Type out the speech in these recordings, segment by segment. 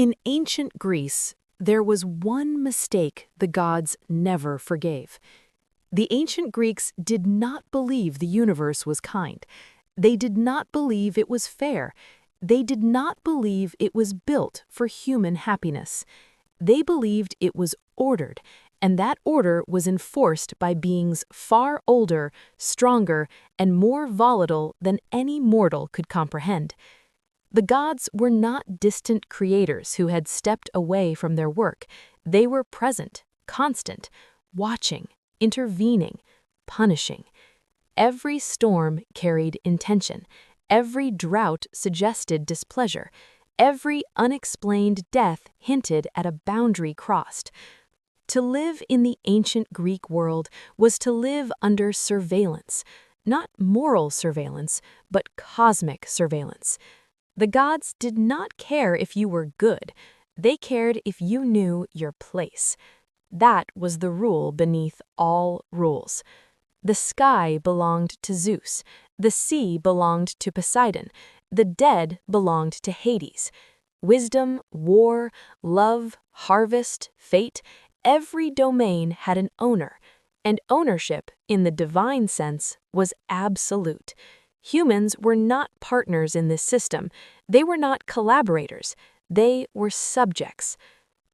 In ancient Greece, there was one mistake the gods never forgave. The ancient Greeks did not believe the universe was kind. They did not believe it was fair. They did not believe it was built for human happiness. They believed it was ordered, and that order was enforced by beings far older, stronger, and more volatile than any mortal could comprehend. The gods were not distant creators who had stepped away from their work. They were present, constant, watching, intervening, punishing. Every storm carried intention. Every drought suggested displeasure. Every unexplained death hinted at a boundary crossed. To live in the ancient Greek world was to live under surveillance, not moral surveillance, but cosmic surveillance. The gods did not care if you were good. They cared if you knew your place. That was the rule beneath all rules. The sky belonged to Zeus. The sea belonged to Poseidon. The dead belonged to Hades. Wisdom, war, love, harvest, fate, every domain had an owner, and ownership, in the divine sense, was absolute. Humans were not partners in this system. They were not collaborators. They were subjects.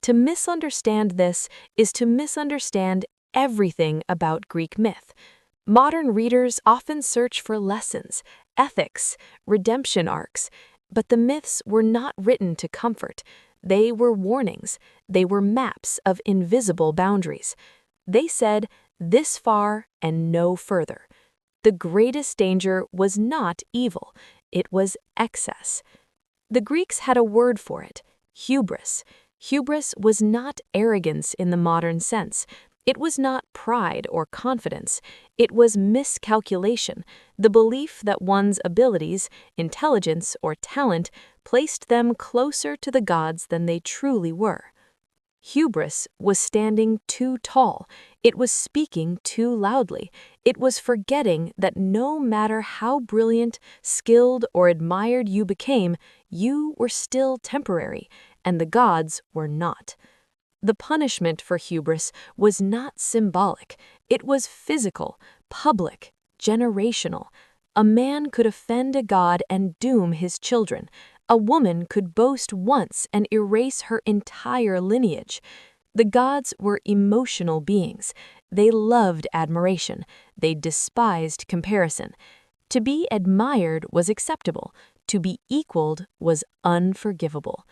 To misunderstand this is to misunderstand everything about Greek myth. Modern readers often search for lessons, ethics, redemption arcs, but the myths were not written to comfort. They were warnings. They were maps of invisible boundaries. They said, this far and no further. The greatest danger was not evil, it was excess. The Greeks had a word for it, hubris. Hubris was not arrogance in the modern sense. It was not pride or confidence. It was miscalculation, the belief that one's abilities, intelligence, or talent placed them closer to the gods than they truly were. Hubris was standing too tall. It was speaking too loudly. It was forgetting that no matter how brilliant, skilled, or admired you became, you were still temporary, and the gods were not. The punishment for hubris was not symbolic. It was physical, public, generational. A man could offend a god and doom his children. A woman could boast once and erase her entire lineage. The gods were emotional beings. They loved admiration. They despised comparison. To be admired was acceptable. To be equaled was unforgivable.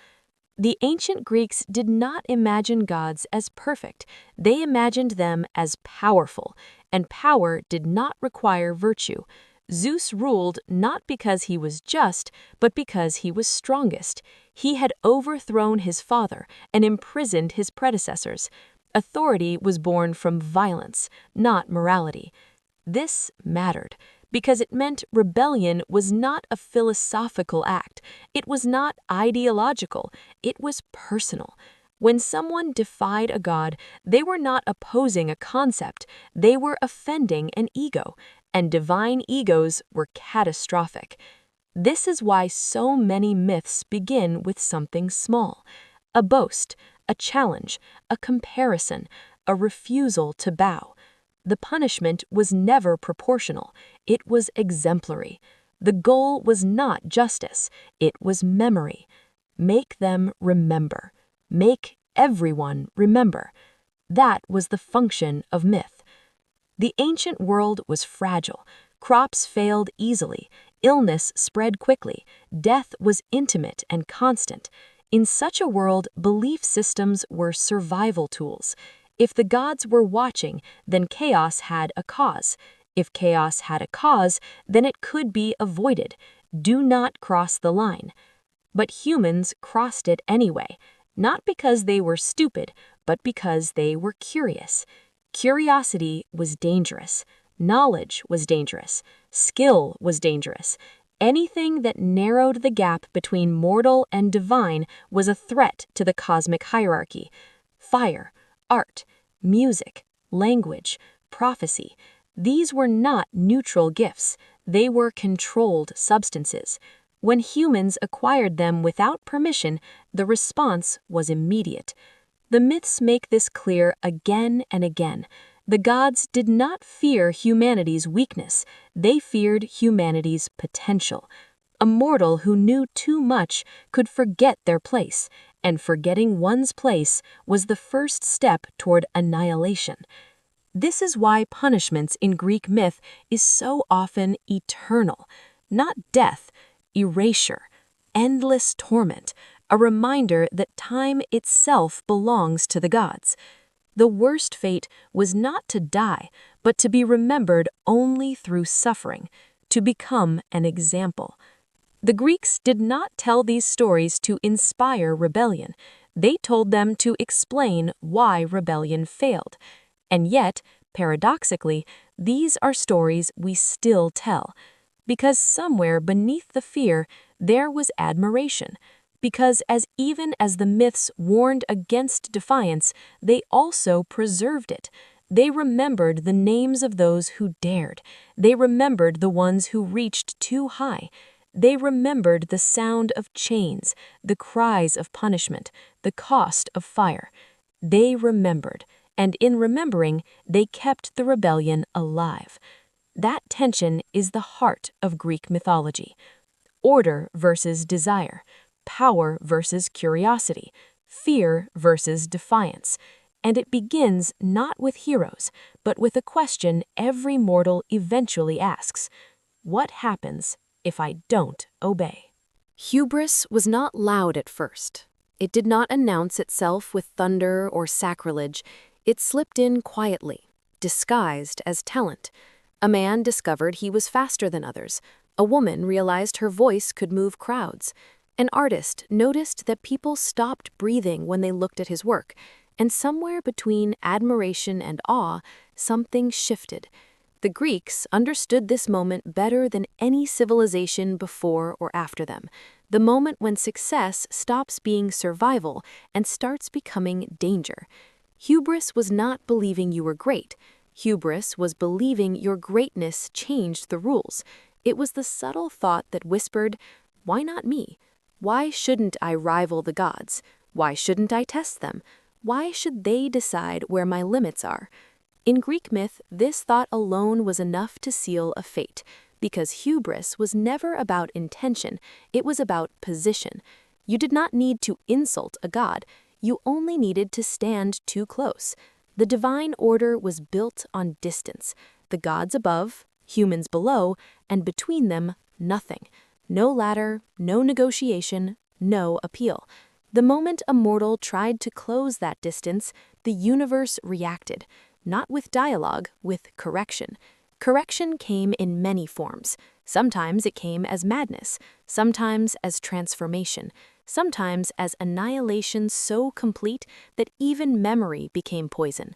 The ancient Greeks did not imagine gods as perfect. They imagined them as powerful, and power did not require virtue. Zeus ruled not because he was just, but because he was strongest. He had overthrown his father and imprisoned his predecessors. Authority was born from violence, not morality. This mattered, because it meant rebellion was not a philosophical act. It was not ideological. It was personal. When someone defied a god, they were not opposing a concept. They were offending an ego. And divine egos were catastrophic. This is why so many myths begin with something small: a boast, a challenge, a comparison, a refusal to bow. The punishment was never proportional. It was exemplary. The goal was not justice. It was memory. Make them remember. Make everyone remember. That was the function of myth. The ancient world was fragile. Crops failed easily. Illness spread quickly. Death was intimate and constant. In such a world, belief systems were survival tools. If the gods were watching, then chaos had a cause. If chaos had a cause, then it could be avoided. Do not cross the line. But humans crossed it anyway, not because they were stupid, but because they were curious. Curiosity was dangerous. Knowledge was dangerous. Skill was dangerous. Anything that narrowed the gap between mortal and divine was a threat to the cosmic hierarchy. Fire, art, music, language, prophecy. These were not neutral gifts. They were controlled substances. When humans acquired them without permission, the response was immediate. The myths make this clear again and again. The gods did not fear humanity's weakness, they feared humanity's potential. A mortal who knew too much could forget their place, and forgetting one's place was the first step toward annihilation. This is why punishments in Greek myth is so often eternal. Not death, erasure, endless torment, a reminder that time itself belongs to the gods. The worst fate was not to die, but to be remembered only through suffering, to become an example. The Greeks did not tell these stories to inspire rebellion. They told them to explain why rebellion failed. And yet, paradoxically, these are stories we still tell. Because somewhere beneath the fear, there was admiration. Because even as the myths warned against defiance, they also preserved it. They remembered the names of those who dared. They remembered the ones who reached too high. They remembered the sound of chains, the cries of punishment, the cost of fire. They remembered, and in remembering, they kept the rebellion alive. That tension is the heart of Greek mythology. Order versus desire, power versus curiosity, fear versus defiance. And it begins not with heroes, but with a question every mortal eventually asks: what happens if I don't obey? Hubris was not loud at first. It did not announce itself with thunder or sacrilege. It slipped in quietly, disguised as talent. A man discovered he was faster than others. A woman realized her voice could move crowds. An artist noticed that people stopped breathing when they looked at his work. And somewhere between admiration and awe, something shifted. The Greeks understood this moment better than any civilization before or after them. The moment when success stops being survival and starts becoming danger. Hubris was not believing you were great. Hubris was believing your greatness changed the rules. It was the subtle thought that whispered, why not me? Why shouldn't I rival the gods? Why shouldn't I test them? Why should they decide where my limits are? In Greek myth, this thought alone was enough to seal a fate, because hubris was never about intention, it was about position. You did not need to insult a god, you only needed to stand too close. The divine order was built on distance, the gods above, humans below, and between them, nothing. No ladder, no negotiation, no appeal. The moment a mortal tried to close that distance, the universe reacted, not with dialogue, with correction. Correction came in many forms. Sometimes it came as madness, sometimes as transformation, sometimes as annihilation so complete that even memory became poison.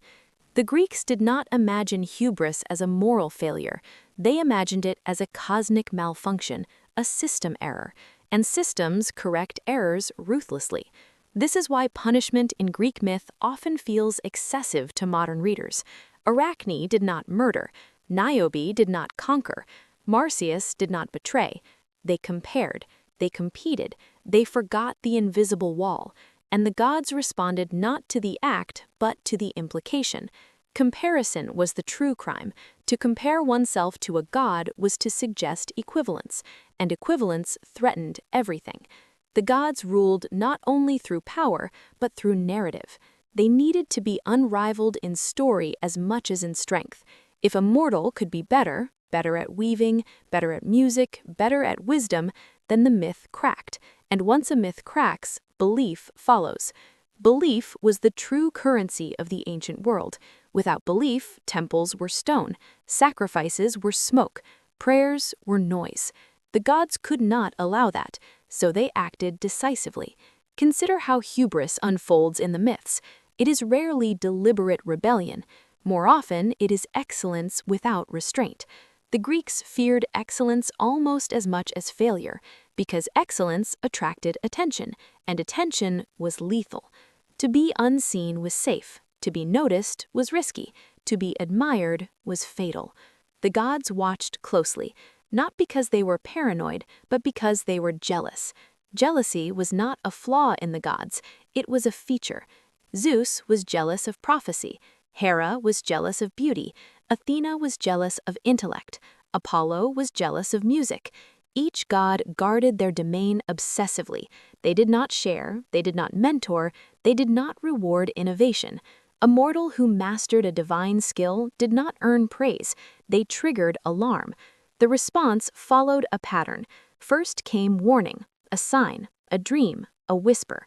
The Greeks did not imagine hubris as a moral failure. They imagined it as a cosmic malfunction, a system error, and systems correct errors ruthlessly. This is why punishment in Greek myth often feels excessive to modern readers. Arachne did not murder, Niobe did not conquer, Marsyas did not betray. They compared, they competed, they forgot the invisible wall, and the gods responded not to the act, but to the implication. Comparison was the true crime. To compare oneself to a god was to suggest equivalence, and equivalence threatened everything. The gods ruled not only through power, but through narrative. They needed to be unrivaled in story as much as in strength. If a mortal could be better at weaving, better at music, better at wisdom, then the myth cracked. And once a myth cracks, belief follows. Belief was the true currency of the ancient world. Without belief, temples were stone, sacrifices were smoke, prayers were noise. The gods could not allow that, so they acted decisively. Consider how hubris unfolds in the myths. It is rarely deliberate rebellion. More often, it is excellence without restraint. The Greeks feared excellence almost as much as failure, because excellence attracted attention, and attention was lethal. To be unseen was safe, to be noticed was risky, to be admired was fatal. The gods watched closely. not because they were paranoid, but because they were jealous. Jealousy was not a flaw in the gods, it was a feature. Zeus was jealous of prophecy, Hera was jealous of beauty, Athena was jealous of intellect, Apollo was jealous of music. Each god guarded their domain obsessively. They did not share, they did not mentor, they did not reward innovation. A mortal who mastered a divine skill did not earn praise, they triggered alarm. The response followed a pattern. First came warning, a sign, a dream, a whisper.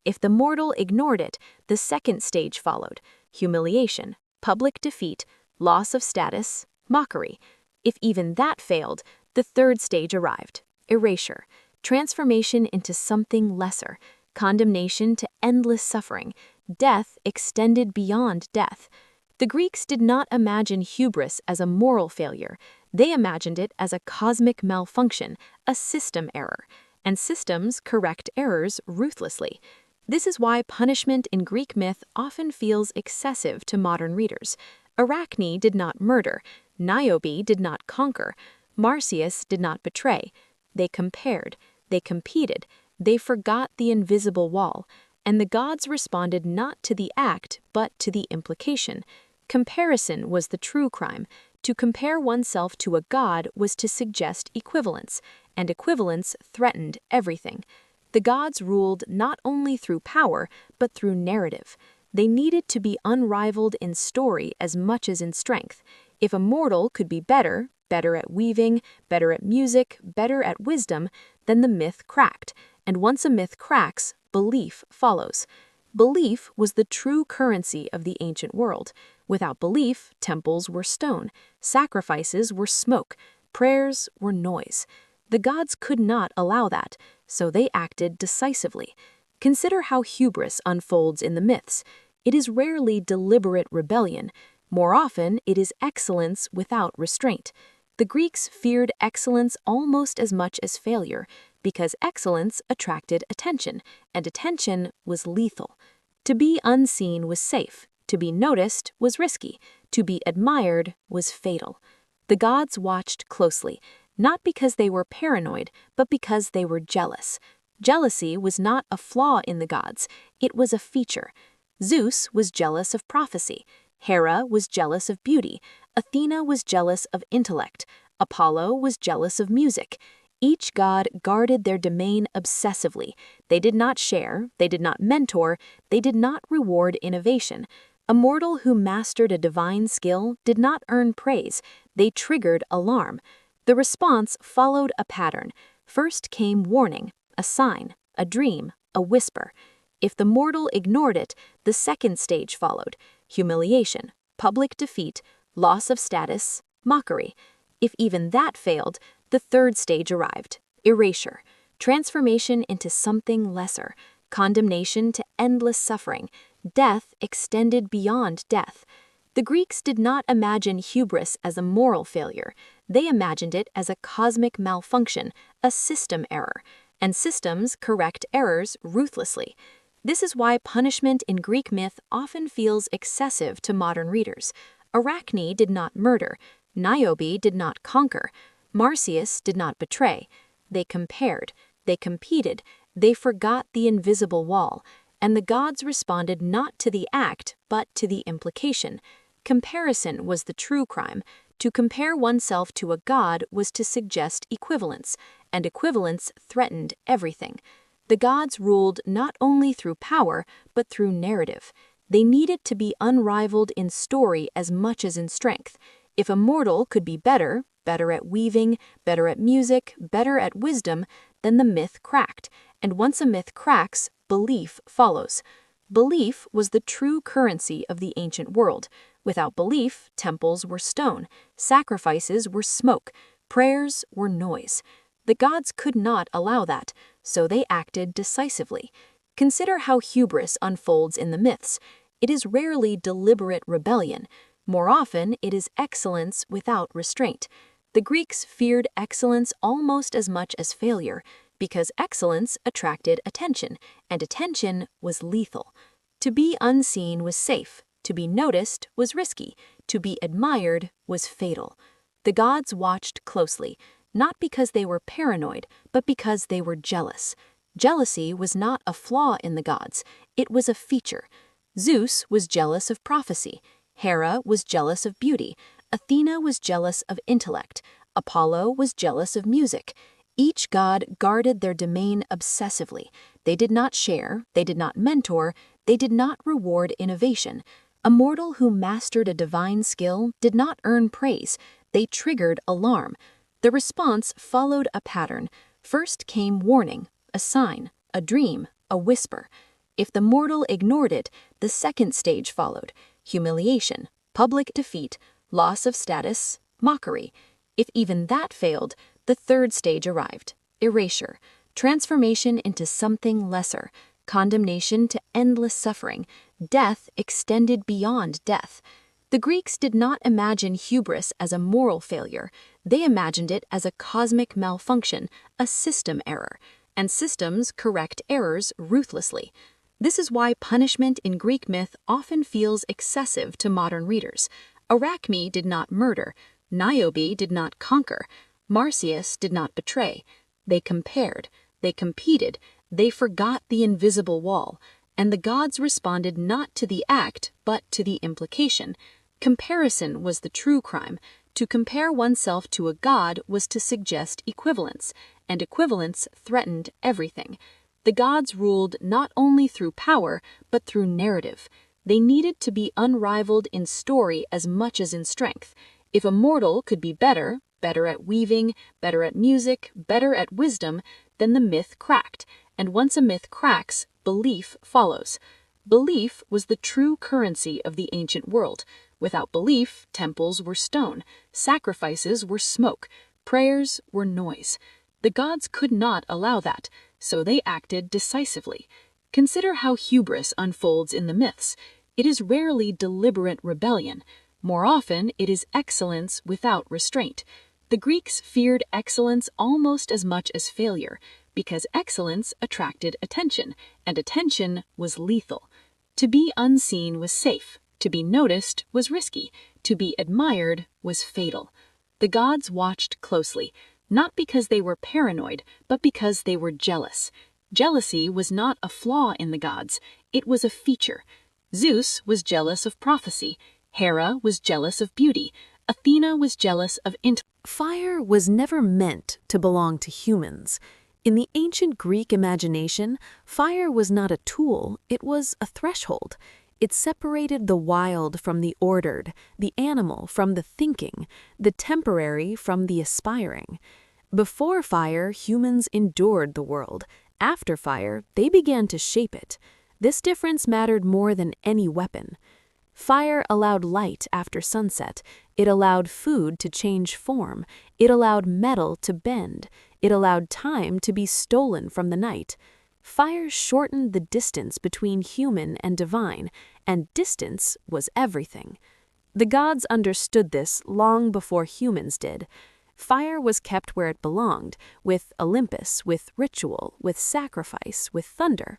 If the mortal ignored it, the second stage followed: humiliation, public defeat, loss of status, mockery. If even that failed, the third stage arrived: erasure, transformation into something lesser, condemnation to endless suffering, death extended beyond death. The Greeks did not imagine hubris as a moral failure. They imagined it as a cosmic malfunction, a system error. And systems correct errors ruthlessly. This is why punishment in Greek myth often feels excessive to modern readers. Arachne did not murder, Niobe did not conquer, Marsyas did not betray. They compared, they competed, they forgot the invisible wall, and the gods responded not to the act but to the implication. Comparison was the true crime. To compare oneself to a god was to suggest equivalence, and equivalence threatened everything. The gods ruled not only through power, but through narrative. They needed to be unrivaled in story as much as in strength. If a mortal could be better at weaving, better at music, better at wisdom, then the myth cracked. And once a myth cracks, belief follows. Belief was the true currency of the ancient world. Without belief, temples were stone, sacrifices were smoke, prayers were noise. The gods could not allow that, so they acted decisively. Consider how hubris unfolds in the myths. It is rarely deliberate rebellion. More often, it is excellence without restraint. The Greeks feared excellence almost as much as failure, because excellence attracted attention, and attention was lethal. To be unseen was safe, to be noticed was risky, to be admired was fatal. The gods watched closely, not because they were paranoid, but because they were jealous. Jealousy was not a flaw in the gods, it was a feature. Zeus was jealous of prophecy, Hera was jealous of beauty, Athena was jealous of intellect, Apollo was jealous of music. Each god guarded their domain obsessively. They did not share, they did not mentor, they did not reward innovation. A mortal who mastered a divine skill did not earn praise, they triggered alarm. The response followed a pattern. First came warning, a sign, a dream, a whisper. If the mortal ignored it, the second stage followed: humiliation, public defeat, loss of status, mockery. If even that failed, the third stage arrived: erasure, transformation into something lesser, condemnation to endless suffering, death extended beyond death. The Greeks did not imagine hubris as a moral failure. They imagined it as a cosmic malfunction, a system error, and systems correct errors ruthlessly. This is why punishment in Greek myth often feels excessive to modern readers. Arachne did not murder, Niobe did not conquer, Marsyas did not betray. They compared, they competed, they forgot the invisible wall, and the gods responded not to the act but to the implication. Comparison was the true crime. To compare oneself to a god was to suggest equivalence, and equivalence threatened everything. The gods ruled not only through power, but through narrative. They needed to be unrivaled in story as much as in strength. If a mortal could be better at weaving, better at music, better at wisdom, then the myth cracked. And once a myth cracks, belief follows. Belief was the true currency of the ancient world. Without belief, temples were stone, sacrifices were smoke, prayers were noise. The gods could not allow that, so they acted decisively. Consider how hubris unfolds in the myths. It is rarely deliberate rebellion. More often, it is excellence without restraint. The Greeks feared excellence almost as much as failure, because excellence attracted attention, and attention was lethal. To be unseen was safe, to be noticed was risky, to be admired was fatal. The gods watched closely, not because they were paranoid, but because they were jealous. Jealousy was not a flaw in the gods, it was a feature. Zeus was jealous of prophecy, Hera was jealous of beauty, Athena was jealous of intellect, Apollo was jealous of music. Each god guarded their domain obsessively. They did not share, they did not mentor, they did not reward innovation. A mortal who mastered a divine skill did not earn praise, they triggered alarm. The response followed a pattern. First came warning, a sign, a dream, a whisper. If the mortal ignored it, the second stage followed: humiliation, public defeat, loss of status, mockery. If even that failed, the third stage arrived: erasure, transformation into something lesser, condemnation to endless suffering, death extended beyond death. The Greeks did not imagine hubris as a moral failure. They imagined it as a cosmic malfunction, a system error, and systems correct errors ruthlessly. This is why punishment in Greek myth often feels excessive to modern readers. Arachne did not murder, Niobe did not conquer, Marsyas did not betray. They compared, they competed, they forgot the invisible wall, and the gods responded not to the act, but to the implication. Comparison was the true crime. To compare oneself to a god was to suggest equivalence, and equivalence threatened everything. The gods ruled not only through power, but through narrative. They needed to be unrivaled in story as much as in strength. If a mortal could be better at weaving, better at music, better at wisdom, then the myth cracked. And once a myth cracks, belief follows. Belief was the true currency of the ancient world. Without belief, temples were stone, sacrifices were smoke, prayers were noise. The gods could not allow that, so they acted decisively. Consider how hubris unfolds in the myths. It is rarely deliberate rebellion. More often, it is excellence without restraint. The Greeks feared excellence almost as much as failure, because excellence attracted attention, and attention was lethal. To be unseen was safe. To be noticed was risky. To be admired was fatal. The gods watched closely, not because they were paranoid, but because they were jealous. Jealousy was not a flaw in the gods, it was a feature. Zeus was jealous of prophecy, Hera was jealous of beauty, Athena was jealous of intellect. Fire was never meant to belong to humans. In the ancient Greek imagination, fire was not a tool, it was a threshold. It separated the wild from the ordered, the animal from the thinking, the temporary from the aspiring. Before fire, humans endured the world. After fire, they began to shape it. This difference mattered more than any weapon. Fire allowed light after sunset. It allowed food to change form. It allowed metal to bend. It allowed time to be stolen from the night. Fire shortened the distance between human and divine, and distance was everything. The gods understood this long before humans did. Fire was kept where it belonged, with Olympus, with ritual, with sacrifice, with thunder.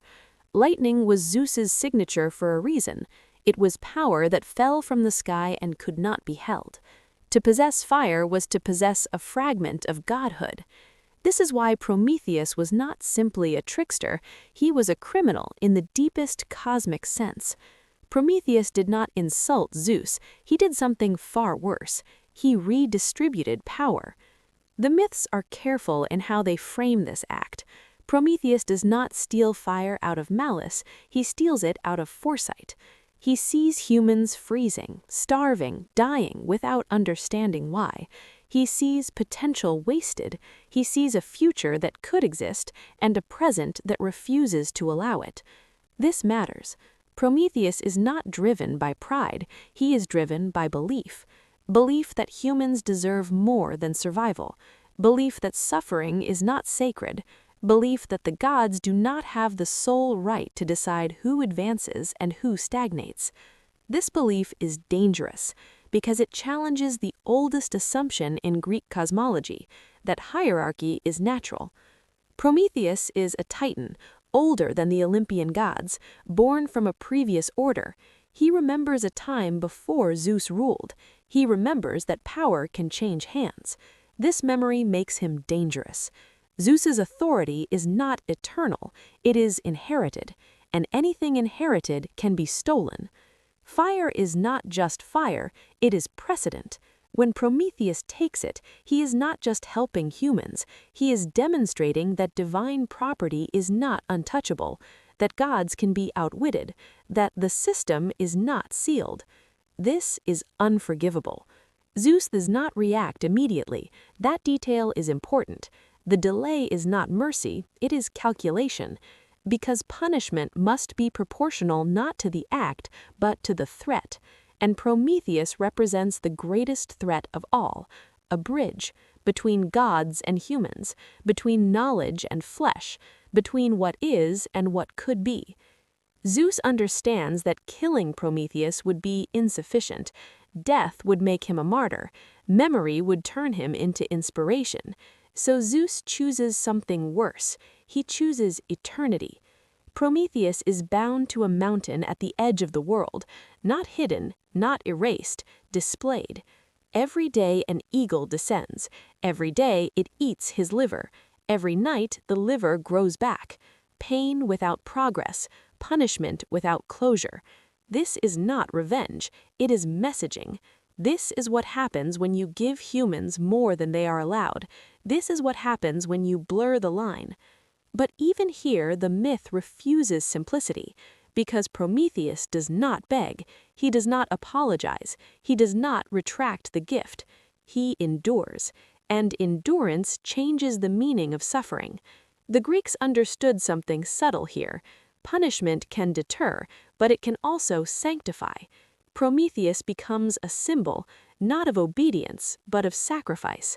Lightning was Zeus's signature for a reason. It was power that fell from the sky and could not be held. To possess fire was to possess a fragment of godhood. This is why Prometheus was not simply a trickster, he was a criminal in the deepest cosmic sense. Prometheus did not insult Zeus, he did something far worse. He redistributed power. The myths are careful in how they frame this act. Prometheus does not steal fire out of malice, he steals it out of foresight. He sees humans freezing, starving, dying without understanding why. He sees potential wasted. He sees a future that could exist and a present that refuses to allow it. This matters. Prometheus is not driven by pride. He is driven by belief. Belief that humans deserve more than survival. Belief that suffering is not sacred. Belief that the gods do not have the sole right to decide who advances and who stagnates. This belief is dangerous because it challenges the oldest assumption in Greek cosmology, that hierarchy is natural. Prometheus is a titan, older than the Olympian gods, born from a previous order. He remembers a time before Zeus ruled. He remembers that power can change hands. This memory makes him dangerous. Zeus's authority is not eternal, it is inherited, and anything inherited can be stolen. Fire is not just fire, it is precedent. When Prometheus takes it, he is not just helping humans, he is demonstrating that divine property is not untouchable, that gods can be outwitted, that the system is not sealed. This is unforgivable. Zeus does not react immediately. That detail is important. The delay is not mercy, it is calculation. Because punishment must be proportional not to the act, but to the threat. And Prometheus represents the greatest threat of all, a bridge between gods and humans, between knowledge and flesh, between what is and what could be. Zeus understands that killing Prometheus would be insufficient. Death would make him a martyr. Memory would turn him into inspiration. So Zeus chooses something worse. He chooses eternity. Prometheus is bound to a mountain at the edge of the world, not hidden, not erased, displayed. Every day an eagle descends. Every day it eats his liver. Every night the liver grows back. Pain without progress, punishment without closure. This is not revenge, it is messaging. This is what happens when you give humans more than they are allowed. This is what happens when you blur the line. But even here, the myth refuses simplicity, because Prometheus does not beg, he does not apologize, he does not retract the gift. He endures, and endurance changes the meaning of suffering. The Greeks understood something subtle here. Punishment can deter, but it can also sanctify. Prometheus becomes a symbol, not of obedience, but of sacrifice.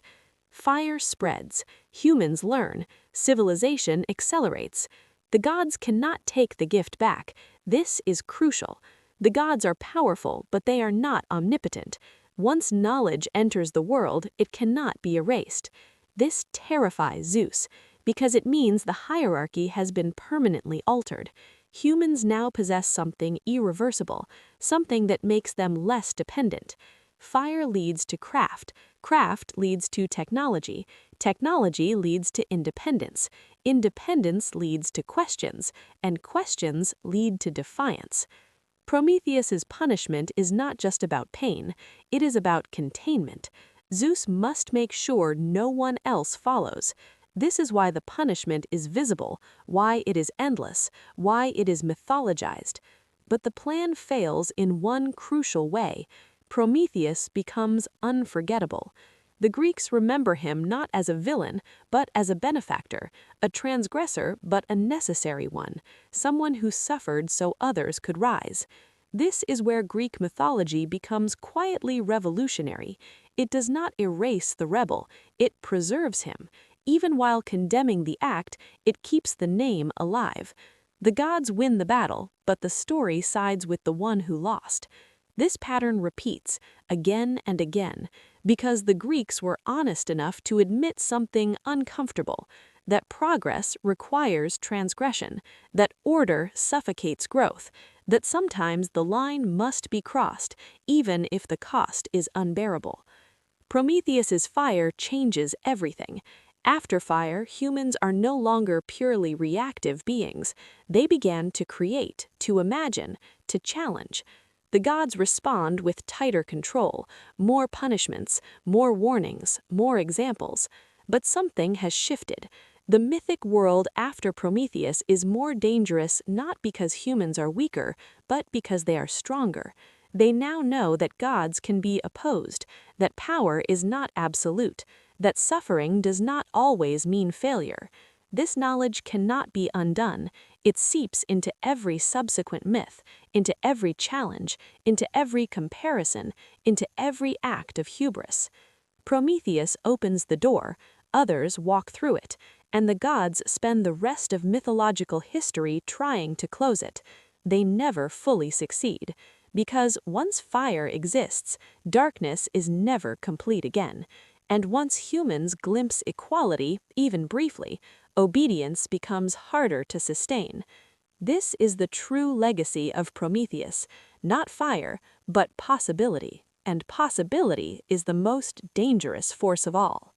Fire spreads, humans learn, civilization accelerates. The gods cannot take the gift back. This is crucial. The gods are powerful, but they are not omnipotent. Once knowledge enters the world, it cannot be erased. This terrifies Zeus, because it means the hierarchy has been permanently altered. Humans now possess something irreversible, something that makes them less dependent. Fire leads to craft, craft leads to technology, technology leads to independence, independence leads to questions, and questions lead to defiance. Prometheus's punishment is not just about pain, it is about containment. Zeus must make sure no one else follows. This is why the punishment is visible, why it is endless, why it is mythologized. But the plan fails in one crucial way. Prometheus becomes unforgettable. The Greeks remember him not as a villain, but as a benefactor, a transgressor, but a necessary one, someone who suffered so others could rise. This is where Greek mythology becomes quietly revolutionary. It does not erase the rebel, it preserves him. Even while condemning the act, it keeps the name alive. The gods win the battle, but the story sides with the one who lost. This pattern repeats, again and again, because the Greeks were honest enough to admit something uncomfortable, that progress requires transgression, that order suffocates growth, that sometimes the line must be crossed, even if the cost is unbearable. Prometheus's fire changes everything. After fire, humans are no longer purely reactive beings. They began to create, to imagine, to challenge. The gods respond with tighter control, more punishments, more warnings, more examples. But something has shifted. The mythic world after Prometheus is more dangerous not because humans are weaker, but because they are stronger. They now know that gods can be opposed, that power is not absolute, that suffering does not always mean failure. This knowledge cannot be undone. It seeps into every subsequent myth, into every challenge, into every comparison, into every act of hubris. Prometheus opens the door, others walk through it, and the gods spend the rest of mythological history trying to close it. They never fully succeed, because once fire exists, darkness is never complete again. And once humans glimpse equality, even briefly, obedience becomes harder to sustain. This is the true legacy of Prometheus, not fire, but possibility, and possibility is the most dangerous force of all.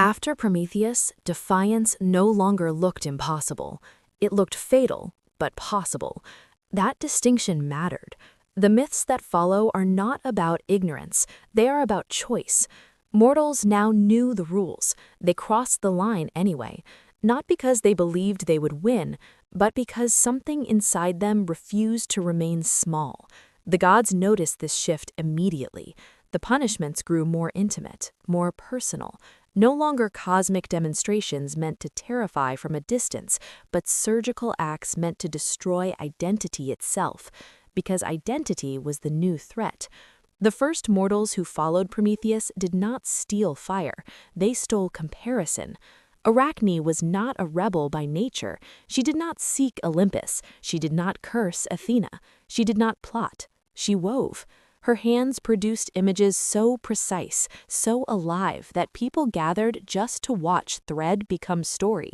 After Prometheus, defiance no longer looked impossible. It looked fatal, but possible. That distinction mattered. The myths that follow are not about ignorance, they are about choice. Mortals now knew the rules. They crossed the line anyway, not because they believed they would win, but because something inside them refused to remain small. The gods noticed this shift immediately. The punishments grew more intimate, more personal. No longer cosmic demonstrations meant to terrify from a distance, but surgical acts meant to destroy identity itself, because identity was the new threat. The first mortals who followed Prometheus did not steal fire, they stole comparison. Arachne was not a rebel by nature. She did not seek Olympus. She did not curse Athena. She did not plot. She wove. Her hands produced images so precise, so alive, that people gathered just to watch thread become story.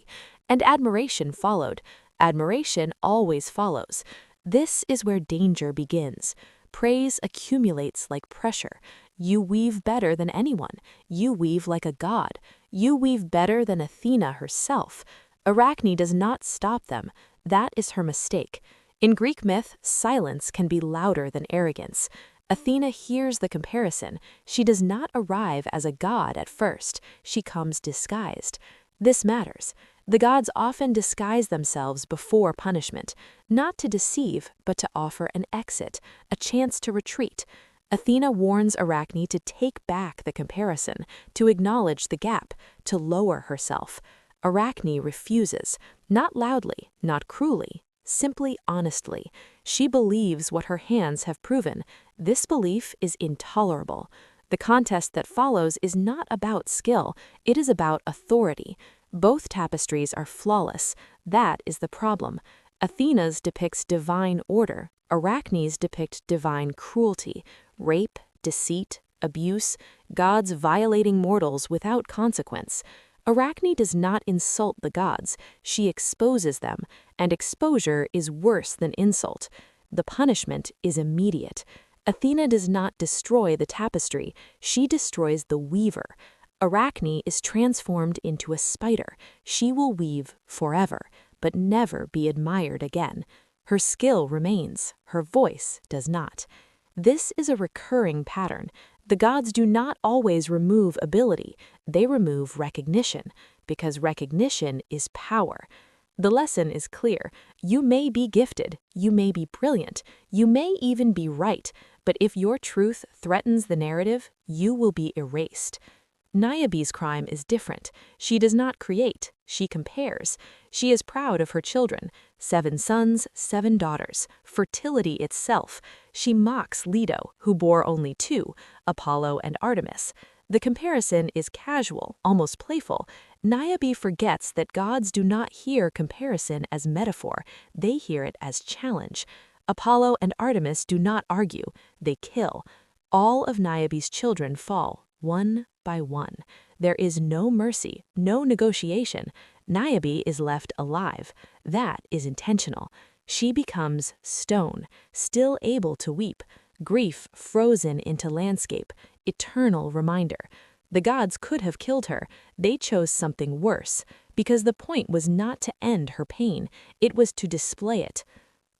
And admiration followed. Admiration always follows. This is where danger begins. Praise accumulates like pressure. You weave better than anyone. You weave like a god. You weave better than Athena herself. Arachne does not stop them. That is her mistake. In Greek myth, silence can be louder than arrogance. Athena hears the comparison. She does not arrive as a god at first. She comes disguised. This matters. The gods often disguise themselves before punishment, not to deceive, but to offer an exit, a chance to retreat. Athena warns Arachne to take back the comparison, to acknowledge the gap, to lower herself. Arachne refuses, not loudly, not cruelly, simply honestly. She believes what her hands have proven. This belief is intolerable. The contest that follows is not about skill, it is about authority. Both tapestries are flawless. That is the problem. Athena's depicts divine order. Arachne's depict divine cruelty, rape, deceit, abuse, gods violating mortals without consequence. Arachne does not insult the gods. She exposes them, and exposure is worse than insult. The punishment is immediate. Athena does not destroy the tapestry. She destroys the weaver. Arachne is transformed into a spider. She will weave forever, but never be admired again. Her skill remains, her voice does not. This is a recurring pattern. The gods do not always remove ability, they remove recognition, because recognition is power. The lesson is clear. You may be gifted, you may be brilliant, you may even be right, but if your truth threatens the narrative, you will be erased. Niobe's crime is different. She does not create, she compares. She is proud of her children, 7 sons, 7 daughters, fertility itself. She mocks Leto, who bore only 2, Apollo and Artemis. The comparison is casual, almost playful. Niobe forgets that gods do not hear comparison as metaphor, they hear it as challenge. Apollo and Artemis do not argue, they kill. All of Niobe's children fall, one by one. There is no mercy, no negotiation. Niobe is left alive. That is intentional. She becomes stone, still able to weep, grief frozen into landscape, eternal reminder. The gods could have killed her. They chose something worse, because the point was not to end her pain, it was to display it.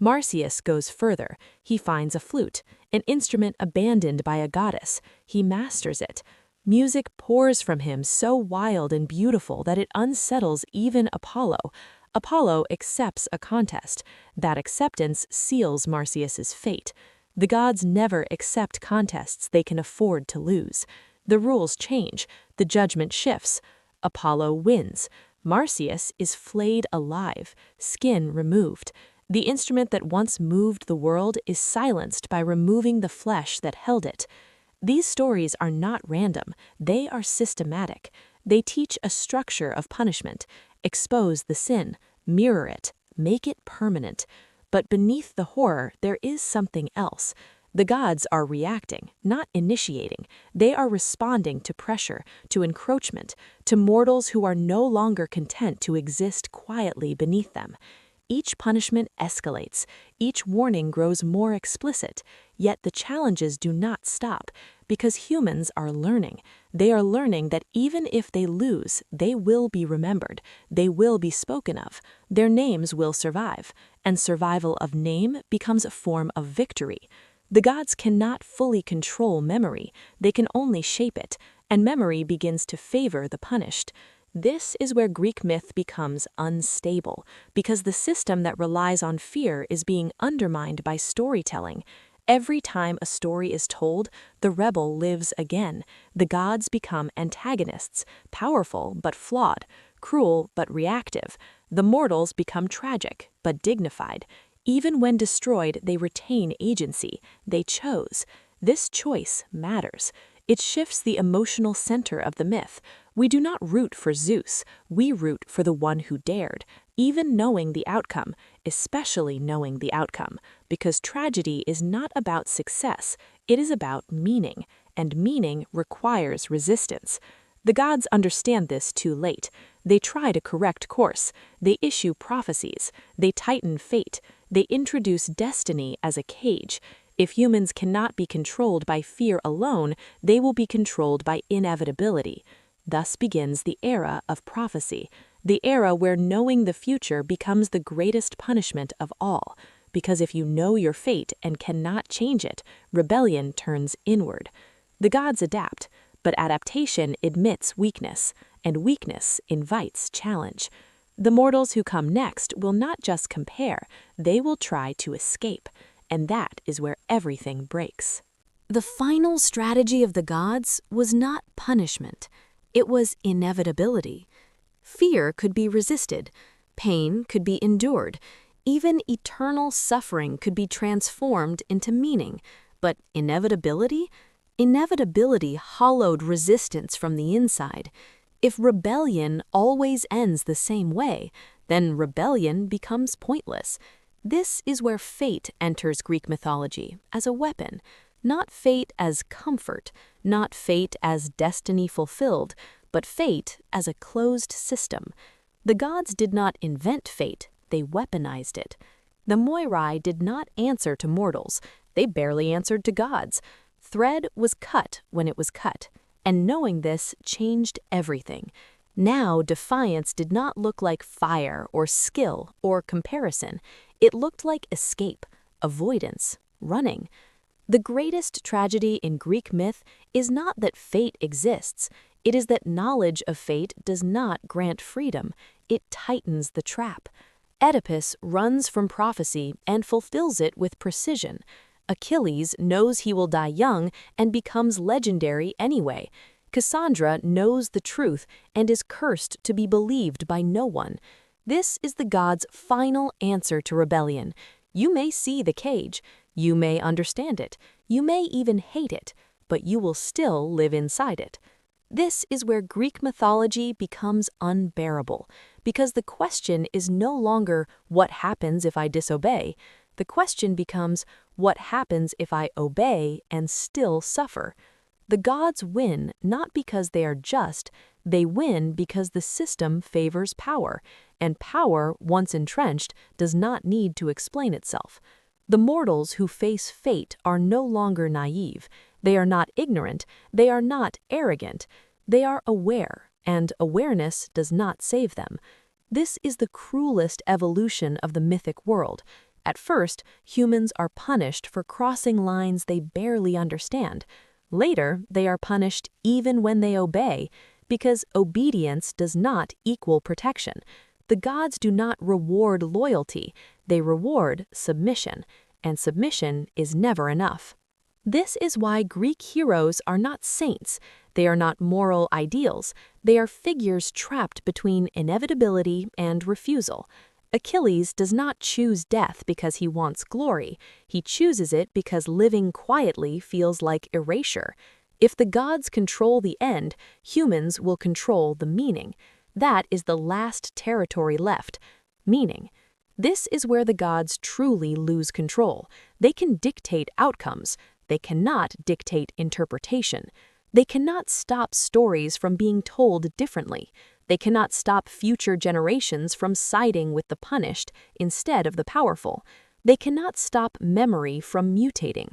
Marsyas goes further. He finds a flute, an instrument abandoned by a goddess. He masters it. Music pours from him so wild and beautiful that it unsettles even Apollo. Apollo accepts a contest. That acceptance seals Marsyas's fate. The gods never accept contests they can afford to lose. The rules change. The judgment shifts. Apollo wins. Marsyas is flayed alive, skin removed. The instrument that once moved the world is silenced by removing the flesh that held it. These stories are not random, they are systematic. They teach a structure of punishment, expose the sin, mirror it, make it permanent. But beneath the horror, there is something else. The gods are reacting, not initiating. They are responding to pressure, to encroachment, to mortals who are no longer content to exist quietly beneath them. Each punishment escalates, each warning grows more explicit, yet the challenges do not stop, Because humans are learning. They are learning that even if they lose, they will be remembered. They will be spoken of. Their names will survive. And survival of name becomes a form of victory. The gods cannot fully control memory. They can only shape it. And memory begins to favor the punished. This is where Greek myth becomes unstable, because the system that relies on fear is being undermined by storytelling. Every time a story is told, the rebel lives again. The gods become antagonists, powerful but flawed, cruel but reactive. The mortals become tragic but dignified. Even when destroyed, they retain agency. They chose. This choice matters. It shifts the emotional center of the myth. We do not root for Zeus, we root for the one who dared, even knowing the outcome, especially knowing the outcome, because tragedy is not about success, it is about meaning, and meaning requires resistance. The gods understand this too late. They try to correct course, they issue prophecies, they tighten fate, they introduce destiny as a cage. If humans cannot be controlled by fear alone, they will be controlled by inevitability. Thus begins the era of prophecy, the era where knowing the future becomes the greatest punishment of all. Because if you know your fate and cannot change it, rebellion turns inward. The gods adapt, but adaptation admits weakness, and weakness invites challenge. The mortals who come next will not just compare, they will try to escape. And that is where everything breaks. The final strategy of the gods was not punishment. It was inevitability. Fear could be resisted. Pain could be endured. Even eternal suffering could be transformed into meaning. But inevitability? Inevitability hollowed resistance from the inside. If rebellion always ends the same way, then rebellion becomes pointless. This is where fate enters Greek mythology as a weapon, not fate as comfort, not fate as destiny fulfilled, but fate as a closed system. The gods did not invent fate, they weaponized it. The Moirai did not answer to mortals, they barely answered to gods. Thread was cut when it was cut, and knowing this changed everything. Now defiance did not look like fire or skill or comparison. It looked like escape, avoidance, running. The greatest tragedy in Greek myth is not that fate exists. It is that knowledge of fate does not grant freedom. It tightens the trap. Oedipus runs from prophecy and fulfills it with precision. Achilles knows he will die young and becomes legendary anyway. Cassandra knows the truth and is cursed to be believed by no one. This is the gods' final answer to rebellion. You may see the cage, you may understand it, you may even hate it, but you will still live inside it. This is where Greek mythology becomes unbearable, because the question is no longer what happens if I disobey. The question becomes what happens if I obey and still suffer. The gods win not because they are just, they win because the system favors power, and power, once entrenched, does not need to explain itself. The mortals who face fate are no longer naive, they are not ignorant, they are not arrogant, they are aware, and awareness does not save them. This is the cruelest evolution of the mythic world. At first, humans are punished for crossing lines they barely understand. Later, they are punished even when they obey, because obedience does not equal protection. The gods do not reward loyalty, they reward submission, and submission is never enough. This is why Greek heroes are not saints, they are not moral ideals, they are figures trapped between inevitability and refusal. Achilles does not choose death because he wants glory, he chooses it because living quietly feels like erasure. If the gods control the end, humans will control the meaning. That is the last territory left, meaning. This is where the gods truly lose control. They can dictate outcomes, they cannot dictate interpretation. They cannot stop stories from being told differently. They cannot stop future generations from siding with the punished instead of the powerful. They cannot stop memory from mutating.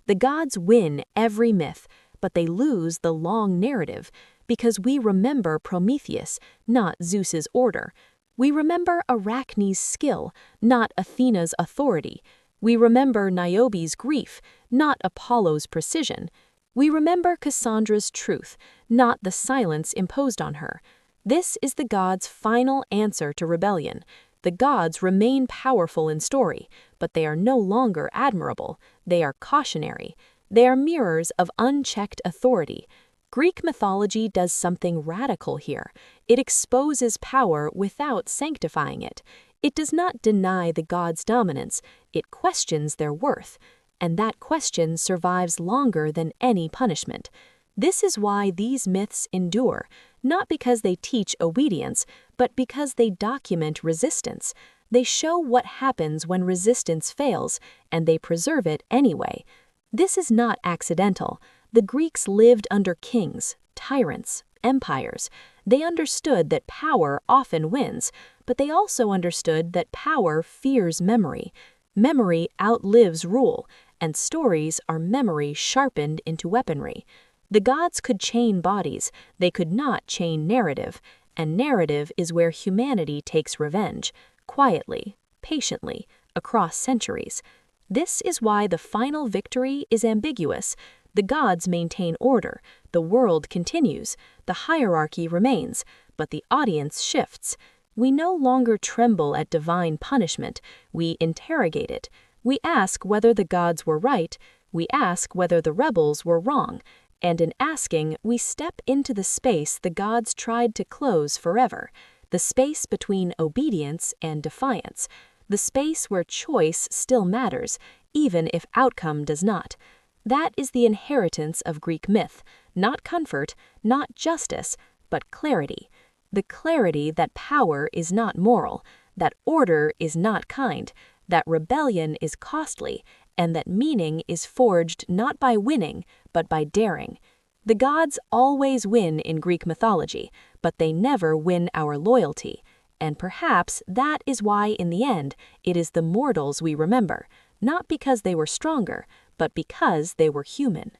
The gods win every myth, but they lose the long narrative because we remember Prometheus, not Zeus's order. We remember Arachne's skill, not Athena's authority. We remember Niobe's grief, not Apollo's precision. We remember Cassandra's truth, not the silence imposed on her. This is the gods' final answer to rebellion. The gods remain powerful in story, but they are no longer admirable. They are cautionary. They are mirrors of unchecked authority. Greek mythology does something radical here. It exposes power without sanctifying it. It does not deny the gods' dominance. It questions their worth. And that question survives longer than any punishment. This is why these myths endure, not because they teach obedience, but because they document resistance. They show what happens when resistance fails, and they preserve it anyway. This is not accidental. The Greeks lived under kings, tyrants, empires. They understood that power often wins, but they also understood that power fears memory. Memory outlives rule, and stories are memory sharpened into weaponry. The gods could chain bodies, they could not chain narrative, and narrative is where humanity takes revenge, quietly, patiently, across centuries. This is why the final victory is ambiguous. The gods maintain order, the world continues, the hierarchy remains, but the audience shifts. We no longer tremble at divine punishment, we interrogate it. We ask whether the gods were right, we ask whether the rebels were wrong, and in asking, we step into the space the gods tried to close forever, the space between obedience and defiance, the space where choice still matters, even if outcome does not. That is the inheritance of Greek myth, not comfort, not justice, but clarity. The clarity that power is not moral, that order is not kind, that rebellion is costly, and that meaning is forged not by winning, but by daring. The gods always win in Greek mythology, but they never win our loyalty. And perhaps that is why, in the end, it is the mortals we remember, not because they were stronger, but because they were human.